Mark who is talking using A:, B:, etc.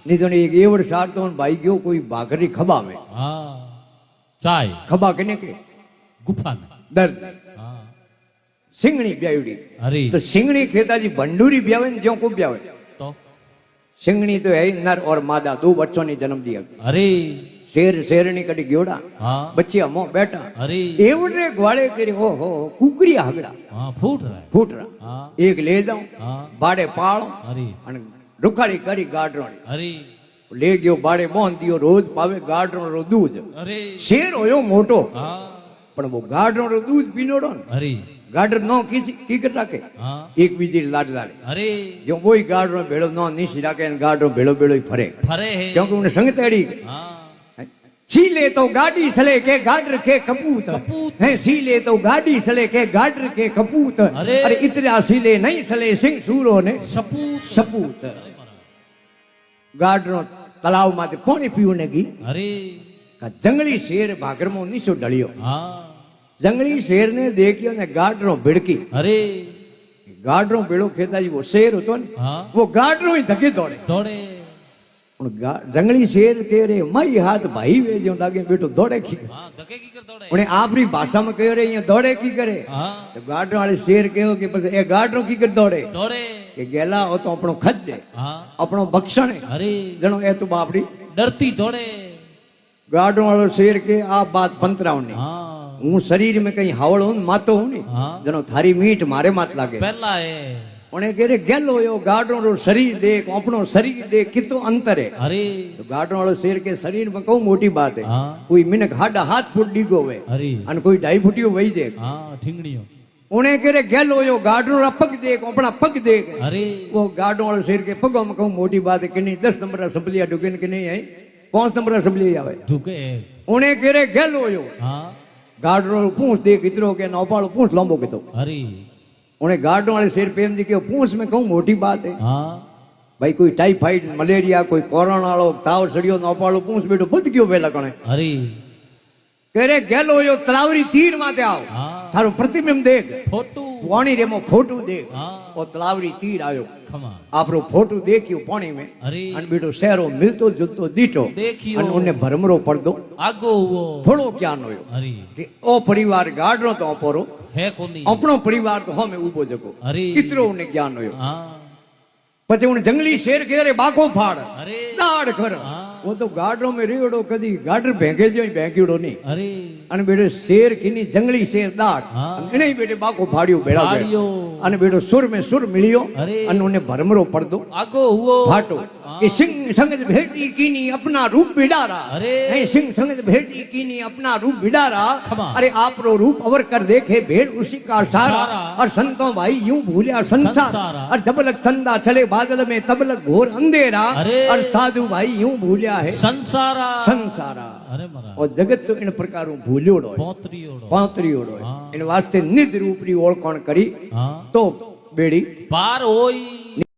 A: नहीं तो एक एवड़ सार तो भाई गयो कोई भागरी खबा में
B: हाँ चाय
A: खबा कने के
B: गुफा में
A: दर्द
B: हाँ
A: सिंगणी ब्यावड़ी
B: अरे
A: तो सिंगणी खेता जी भंडूरी ब्यावे ने ज्यों को ब्यावे
B: तो
A: सिंगणी तो है नर और मादा दो बच्चों ने जन्म दिया
B: अरे
A: शेर शेरनी कड़ी ग्योड़ा
B: हाँ
A: बच्चे अमो बैठा
B: अरे
A: एवड़े ग्वाले करे हो कुकरी हगड़ा
B: हाँ फूट रहा है
A: फूट रहा
B: हाँ
A: एक ले जाऊं
B: हाँ
A: बाड़े पाड़ो
B: अरे
A: અને रुखाड़ी करी गाडरोनी
B: अरे
A: ले गयो बाड़े मोहन दियो रोज पावे गाडरो रो दूध
B: अरे
A: शेर होयो मोटो
B: हाँ
A: पण वो गाडरो रो दूध पीनोड़ो ने
B: अरे
A: गाडर नो की कर राखे
B: हाँ
A: एक बीजी लाड लाड़े
B: अरे
A: जो वही गाडरो भेड़ो नो नीसी राखे ने गाडरो भेड़ो भेड़ो ही फरे
B: फरे है
A: क्योंकि उन्हें संग तेड़ी
B: हाँ
A: सीले तो गाड़ी चले के गाडर के कपूत
B: कपूत।
A: है सीले तो गाड़ी चले के गाडर के कपूत
B: अरे।
A: अरे इतने सीले नहीं चले सिंह सूरो ने
B: सपूत
A: सपूत गाडरो तलाव माथे पानी पीवने की
B: अरे
A: का जंगली शेर भागरमो नीचो ढलियो
B: हाँ
A: जंगली शेर ने देखियो ने गाडरो भिड़की
B: अरे
A: गाडरो भेड़ो खेता जी वो शेर होतो ने
B: हाँ
A: वो गाडरो ही धके दौड़े
B: दौड़े
A: जंगली शेर कह रहे मई हाथ भाई वे जो लागे बेटो दौड़े की
B: हाँ धके की कर दौड़े
A: उन्हें आपरी भाषा में कह रहे ये दौड़े की करे
B: हाँ
A: तो गाडरो वाले शेर कहो कि बस ए गाडरो की कर दौड़े
B: दौड़े
A: कि गेला हो तो अपनो खच है
B: हाँ
A: अपनो भक्षण है
B: अरे
A: जनो ए तो बापड़ी
B: डरती दौड़े
A: गाडरो वालो शेर के आप बात पंतराव ने
B: हाँ
A: हूँ शरीर में कहीं हावड़ हूँ मातो हूँ नहीं
B: हाँ
A: जनो थारी मीठ मारे मात लागे
B: पहला है
A: उन्हें कह रहे गेलो यो गाडरो रो शरीर देख अपनो शरीर देख कितो अंतर है
B: अरे
A: तो गाडरो वालो शेर के शरीर में कहूँ मोटी बात है
B: हाँ
A: कोई मिनक हाडा हाथ फूट डीगो हुए
B: अरे
A: अन कोई ढाई फुटियो वही देख
B: हाँ ठिंगड़ियों
A: उन्हें कह रहे गेलो यो गाडरो रा पग देख अपना पग देख
B: अरे
A: वो गाडो वालो शेर के पगों में कहूँ मोटी बात है कि नहीं 10 नंबर असम्बलिया ढुके कि नहीं है 5 नंबर असम्बली आवे
B: झुके
A: उन्हें कह रहे गेलो यो
B: हाँ
A: गाडरो पूछ देख इतरो के नौपालो पूछ लंबो के तो
B: अरे
A: उन्हें गार्डों वाले शेर प्रेम जी के पूछ में कहूँ मोटी बात है
B: हाँ
A: भाई कोई टाइफाइड मलेरिया कोई कोरोना वालो ताव सड़ियो नौपालो पूछ बेटो बद गयो वेला कणे
B: अरे
A: कह रे गेलो यो तलावरी तीर माथे आओ
B: हाँ
A: थारो प्रतिबिंब देख
B: फोटू
A: पानी रेमो फोटो देख
B: हाँ
A: ओ तलावरी तीर आयो
B: खमा
A: आपरो फोटो देखियो पानी में
B: अरे
A: अन बेटो शहरो मिलतो जुलतो दीठो
B: देखियो
A: अन उन्हें भरमरो पड़दो
B: आगो वो
A: थोड़ो ज्ञान होयो
B: अरे
A: कि ओ परिवार गाडरो तो अपोरो
B: है कोनी
A: अपनो परिवार तो हमें उबो जगो
B: अरे
A: कितरो उन्हें ज्ञान होयो
B: हाँ
A: પછી હું જંગલી શેર કે રે બાકો ફાડ
B: अरे
A: દાડ કર
B: हाँ
A: वो तो गाडरो में रेड़ो कदी गाडर भेंगे जो भेंकीड़ो नहीं
B: अरे
A: अने बेटे शेर किनी जंगली शेर दाड़
B: हाँ
A: इने बेटे बाको फाड़ियो भेड़ा भेड़ा
B: फाड़ियो
A: अने बेटो सुर में सुर मिलियो
B: अरे
A: अने उन्हें भरमरो पड़ दो
B: आगो हुओ
A: फाटो कि सिंह संग भेटी कीनी अपना रूप बिडारा
B: अरे
A: नहीं सिंह संग भेटी कीनी अपना रूप बिडारा
B: खमा।
A: अरे आप रो रूप अवर कर देखे भेड़ उसी का सारा
B: सारा।
A: और संतों भाई यूं भूलिया संसार
B: संसारा।
A: और जबलक ठंडा चले बादल में तबलक घोर अंधेरा
B: अरे।
A: और साधु भाई यूं भूलिया है
B: संसारा
A: संसारा
B: अरे मरा
A: और जगत तो इन प्रकार भूल्योड़ो
B: पोतरीओड़ो
A: पांतरीओड़ो
B: हाँ।
A: इन वास्ते निज रूपरी ओळखोण करी
B: हाँ
A: तो बेड़ी
B: पार होई